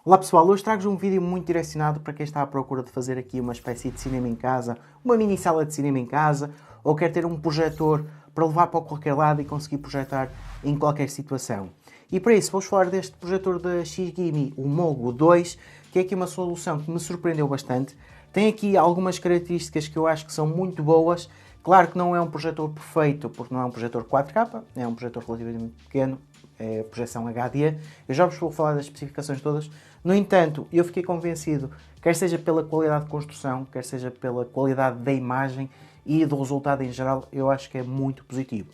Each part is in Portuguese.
Olá pessoal, hoje trago-vos um vídeo muito direcionado para quem está à procura de fazer aqui uma espécie de cinema em casa, uma mini sala de cinema em casa, ou quer ter um projetor para levar para qualquer lado e conseguir projetar em qualquer situação. E para isso vou falar deste projetor da Shigimi, o Mogo 2, que é aqui uma solução que me surpreendeu bastante. Tem aqui algumas características que eu acho que são muito boas. Claro que não é um projetor perfeito, porque não é um projetor 4K, é um projetor relativamente pequeno, é projeção HD. Eu já vos vou falar das especificações todas. No entanto, eu fiquei convencido, quer seja pela qualidade de construção, quer seja pela qualidade da imagem e do resultado em geral, eu acho que é muito positivo.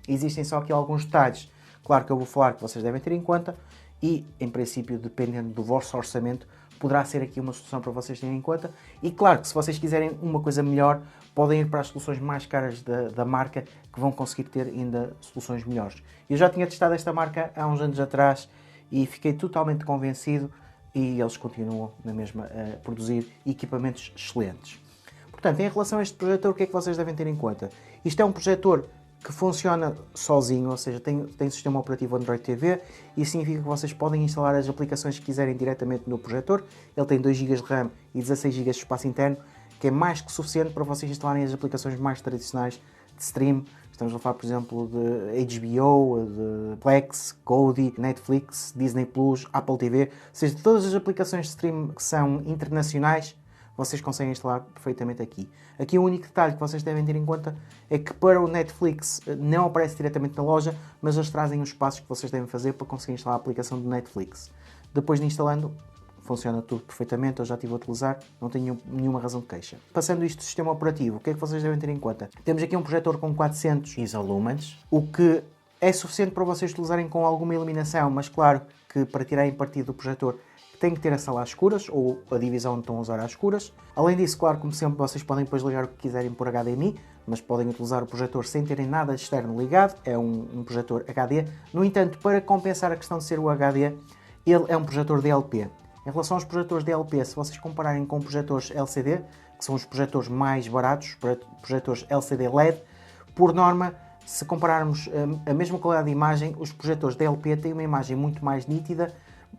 Existem só aqui alguns detalhes, claro que eu vou falar que vocês devem ter em conta e, em princípio, dependendo do vosso orçamento, poderá ser aqui uma solução para vocês terem em conta. E claro que se vocês quiserem uma coisa melhor, podem ir para as soluções mais caras da marca, que vão conseguir ter ainda soluções melhores. Eu já tinha testado esta marca há uns anos atrás e fiquei totalmente convencido, e eles continuam na mesma a produzir equipamentos excelentes. Portanto, em relação a este projetor, o que é que vocês devem ter em conta? Isto é um projetor que funciona sozinho, ou seja, tem sistema operativo Android TV, e significa que vocês podem instalar as aplicações que quiserem diretamente no projetor. Ele tem 2 GB de RAM e 16 GB de espaço interno, que é mais que suficiente para vocês instalarem as aplicações mais tradicionais de stream. Estamos a falar, por exemplo, de HBO, de Plex, Kodi, Netflix, Disney+, Apple TV. Ou seja, todas as aplicações de stream que são internacionais, vocês conseguem instalar perfeitamente aqui. Aqui o único detalhe que vocês devem ter em conta é que para o Netflix não aparece diretamente na loja, mas eles trazem os passos que vocês devem fazer para conseguir instalar a aplicação do Netflix. Depois de instalando, funciona tudo perfeitamente, eu já estive a utilizar, não tenho nenhuma razão de queixa. Passando isto do sistema operativo, o que é que vocês devem ter em conta? Temos aqui um projetor com 400 isolumens, o que é suficiente para vocês utilizarem com alguma iluminação, mas claro que para tirarem partido do projetor tem que ter a sala às escuras, ou a divisão onde estão a usar às escuras. Além disso, claro, como sempre, vocês podem depois ligar o que quiserem por HDMI, mas podem utilizar o projetor sem terem nada externo ligado, é um projetor HD. No entanto, para compensar a questão de ser o HD, ele é um projetor DLP. Em relação aos projetores DLP, se vocês compararem com projetores LCD, que são os projetores mais baratos, projetores LCD LED, por norma, se compararmos a mesma qualidade de imagem, os projetores DLP têm uma imagem muito mais nítida,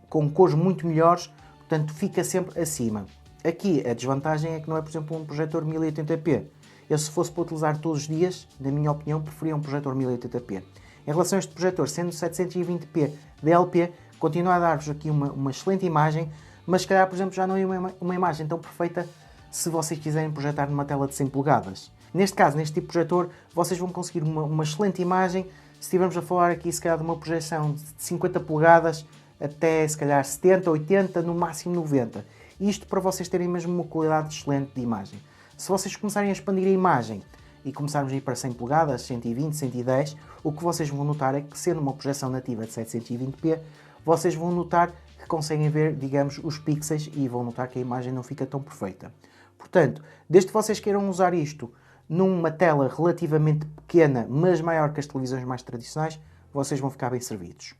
com cores muito melhores, portanto fica sempre acima. Aqui a desvantagem é que não é, por exemplo, um projetor 1080p. Eu, se fosse para utilizar todos os dias, na minha opinião, preferia um projetor 1080p. Em relação a este projetor, sendo 720p DLP, continua a dar-vos aqui uma excelente imagem, mas se calhar, por exemplo, já não é uma imagem tão perfeita se vocês quiserem projetar numa tela de 100 polegadas. Neste caso, neste tipo de projetor, vocês vão conseguir uma excelente imagem. Se estivermos a falar aqui, se calhar, de uma projeção de 50 polegadas até, se calhar, 70, 80, no máximo 90. Isto para vocês terem mesmo uma qualidade excelente de imagem. Se vocês começarem a expandir a imagem e começarmos a ir para 100 polegadas, 120, 110, o que vocês vão notar é que, sendo uma projeção nativa de 720p, vocês vão notar que conseguem ver, digamos, os pixels e vão notar que a imagem não fica tão perfeita. Portanto, desde que vocês queiram usar isto numa tela relativamente pequena, mas maior que as televisões mais tradicionais, vocês vão ficar bem servidos.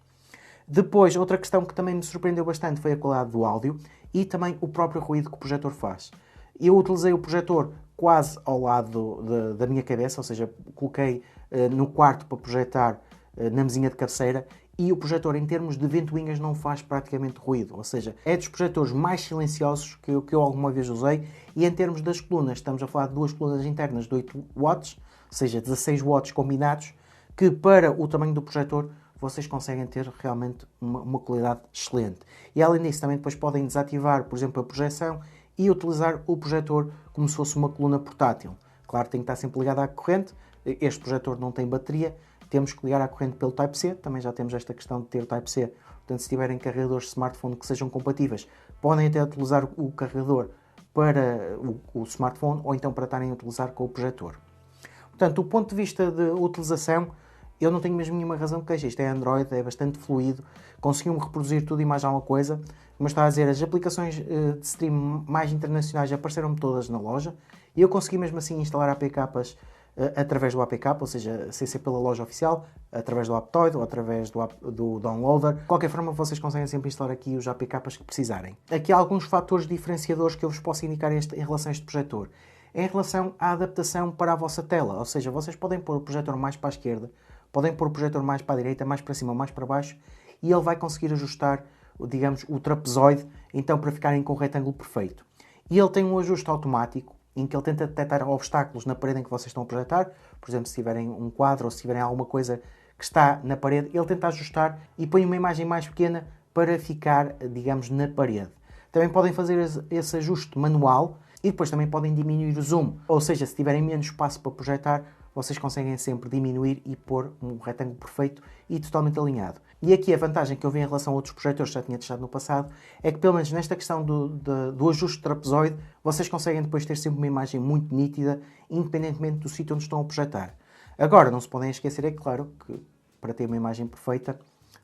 Depois, outra questão que também me surpreendeu bastante foi a qualidade do áudio e também o próprio ruído que o projetor faz. Eu utilizei o projetor quase ao lado da minha cabeça, ou seja, coloquei no quarto para projetar na mesinha de cabeceira, e o projetor, em termos de ventoinhas, não faz praticamente ruído. Ou seja, é dos projetores mais silenciosos que eu alguma vez usei. E em termos das colunas, estamos a falar de 2 colunas internas de 8 watts, ou seja, 16 watts combinados, que para o tamanho do projetor vocês conseguem ter realmente uma qualidade excelente. E além disso, também depois podem desativar, por exemplo, a projeção e utilizar o projetor como se fosse uma coluna portátil. Claro, tem que estar sempre ligado à corrente. Este projetor não tem bateria. Temos que ligar à corrente pelo Type-C, também já temos esta questão de ter Type-C, portanto se tiverem carregadores de smartphone que sejam compatíveis, podem até utilizar o carregador para o smartphone ou então para estarem a utilizar com o projetor. Portanto, do ponto de vista de utilização, eu não tenho mesmo nenhuma razão de queixa. Isto é Android, é bastante fluido, conseguiu-me reproduzir tudo e mais alguma coisa. Como está a dizer, as aplicações de stream mais internacionais apareceram-me todas na loja e eu consegui mesmo assim instalar APKs através do APK, ou seja, sem ser pela loja oficial, através do Aptoide ou através do downloader. De qualquer forma, vocês conseguem sempre instalar aqui os APKs que precisarem. Aqui há alguns fatores diferenciadores que eu vos posso indicar em relação a este projetor. Em relação à adaptação para a vossa tela, ou seja, vocês podem pôr o projetor mais para a esquerda, podem pôr o projetor mais para a direita, mais para cima, mais para baixo, e ele vai conseguir ajustar digamos, o trapezoide, então para ficarem com o retângulo perfeito. E ele tem um ajuste automático, em que ele tenta detectar obstáculos na parede em que vocês estão a projetar. Por exemplo, se tiverem um quadro ou se tiverem alguma coisa que está na parede, ele tenta ajustar e põe uma imagem mais pequena para ficar, digamos, na parede. Também podem fazer esse ajuste manual e depois também podem diminuir o zoom. Ou seja, se tiverem menos espaço para projetar, vocês conseguem sempre diminuir e pôr um retângulo perfeito e totalmente alinhado. E aqui a vantagem que eu vi em relação a outros projetores que já tinha testado no passado é que, pelo menos nesta questão do ajuste trapezoide, vocês conseguem depois ter sempre uma imagem muito nítida, independentemente do sítio onde estão a projetar. Agora, não se podem esquecer, é claro, que para ter uma imagem perfeita,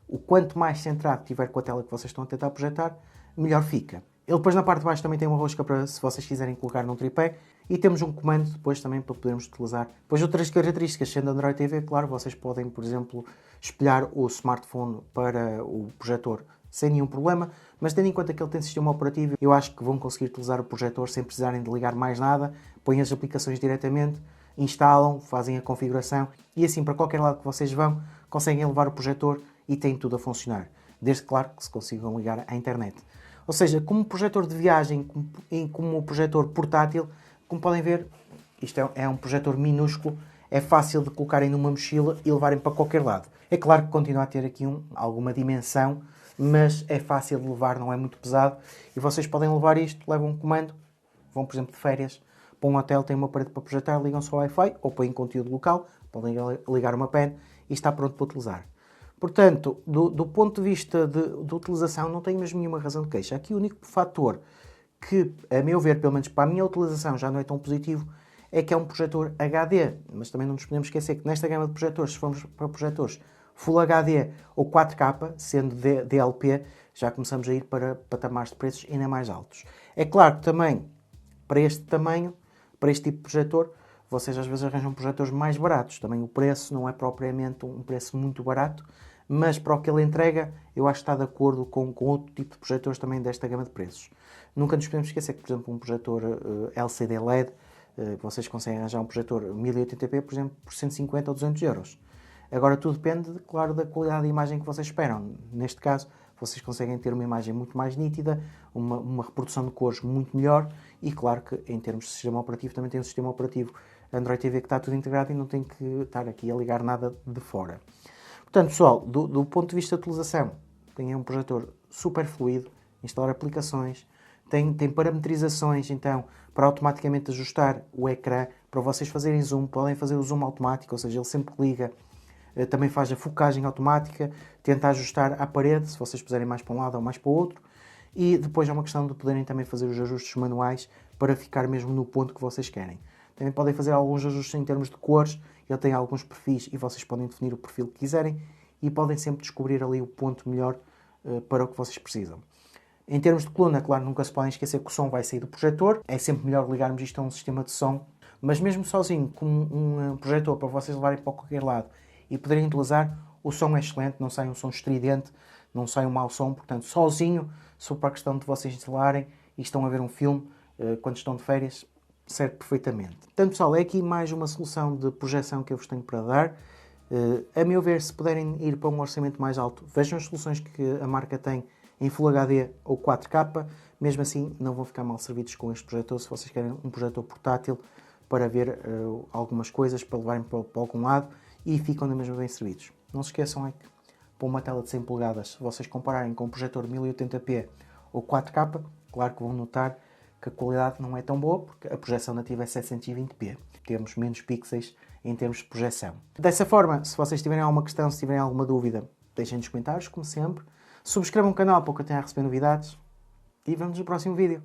o quanto mais centrado tiver com a tela que vocês estão a tentar projetar, melhor fica. Ele depois na parte de baixo também tem uma rosca para se vocês quiserem colocar num tripé e temos um comando depois também para podermos utilizar. Depois outras características, sendo Android TV, claro, vocês podem, por exemplo, espelhar o smartphone para o projetor sem nenhum problema, mas tendo em conta que ele tem sistema operativo, eu acho que vão conseguir utilizar o projetor sem precisarem de ligar mais nada, põem as aplicações diretamente, instalam, fazem a configuração e assim para qualquer lado que vocês vão, conseguem levar o projetor e tem tudo a funcionar. Desde, claro, que se consigam ligar à internet. Ou seja, como projetor de viagem, como projetor portátil, como podem ver, isto é um projetor minúsculo, é fácil de colocarem numa mochila e levarem para qualquer lado. É claro que continua a ter aqui alguma dimensão, mas é fácil de levar, não é muito pesado. E vocês podem levar isto, levam um comando, vão, por exemplo, de férias para um hotel, têm uma parede para projetar, ligam-se ao Wi-Fi ou põem conteúdo local, podem ligar uma pen e está pronto para utilizar. Portanto, do ponto de vista de utilização, não tenho mesmo nenhuma razão de queixa. Aqui o único fator que, a meu ver, pelo menos para a minha utilização, já não é tão positivo, é que é um projetor HD. Mas também não nos podemos esquecer que nesta gama de projetores, se formos para projetores Full HD ou 4K, sendo DLP, já começamos a ir para patamares de preços ainda mais altos. É claro que também, para este tamanho, para este tipo de projetor, vocês às vezes arranjam projetores mais baratos. Também o preço não é propriamente um preço muito barato, mas para o que ele entrega, eu acho que está de acordo com outro tipo de projetores também desta gama de preços. Nunca nos podemos esquecer que, por exemplo, um projetor LCD LED, vocês conseguem arranjar um projetor 1080p, por exemplo, por 150 ou 200 euros. Agora, tudo depende, claro, da qualidade de imagem que vocês esperam. Neste caso, vocês conseguem ter uma imagem muito mais nítida, uma reprodução de cores muito melhor e, claro, que em termos de sistema operativo, também tem um sistema operativo Android TV que está tudo integrado e não tem que estar aqui a ligar nada de fora. Portanto, pessoal, do ponto de vista de utilização, tem um projetor super fluido, instalar aplicações, tem parametrizações, então, para automaticamente ajustar o ecrã, para vocês fazerem zoom, podem fazer o zoom automático, ou seja, ele sempre que liga, também faz a focagem automática, tenta ajustar à parede, se vocês puserem mais para um lado ou mais para o outro, e depois é uma questão de poderem também fazer os ajustes manuais para ficar mesmo no ponto que vocês querem. Também podem fazer alguns ajustes em termos de cores, ele tem alguns perfis e vocês podem definir o perfil que quiserem e podem sempre descobrir ali o ponto melhor para o que vocês precisam. Em termos de coluna, claro, nunca se podem esquecer que o som vai sair do projetor, é sempre melhor ligarmos isto a um sistema de som, mas mesmo sozinho, com um projetor para vocês levarem para qualquer lado e poderem utilizar, o som é excelente, não sai um som estridente, não sai um mau som, portanto, sozinho, só para a questão de vocês instalarem e estão a ver um filme, quando estão de férias, serve perfeitamente. Portanto, pessoal, é aqui mais uma solução de projeção que eu vos tenho para dar. A meu ver, se puderem ir para um orçamento mais alto, vejam as soluções que a marca tem em Full HD ou 4K. Mesmo assim, não vão ficar mal servidos com este projetor, se vocês querem um projetor portátil para ver algumas coisas, para levarem para algum lado e ficam da mesma bem servidos. Não se esqueçam é que para uma tela de 100 polegadas, se vocês compararem com um projetor 1080p ou 4K, claro que vão notar que a qualidade não é tão boa, porque a projeção nativa é 720p. Temos menos pixels em termos de projeção. Dessa forma, se vocês tiverem alguma questão, se tiverem alguma dúvida, deixem nos comentários, como sempre. Subscrevam o canal para que eu tenha a receber novidades. E vemos no próximo vídeo.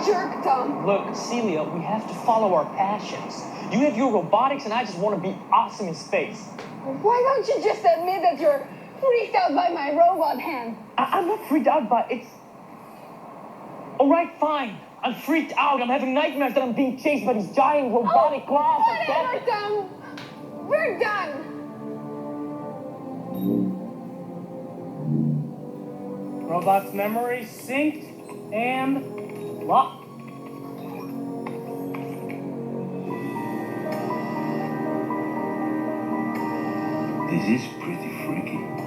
Jerk, Tom. Look, Celia, we have to follow our passions. You have your robotics, and I just want to be awesome in space. Why don't you just admit that you're freaked out by my robot hand? I'm not freaked out by it's. All right, fine. I'm freaked out. I'm having nightmares that I'm being chased by these giant robotic claws. Whatever, Tom. We're done. Robot's memory synced. And lock. This is pretty freaky.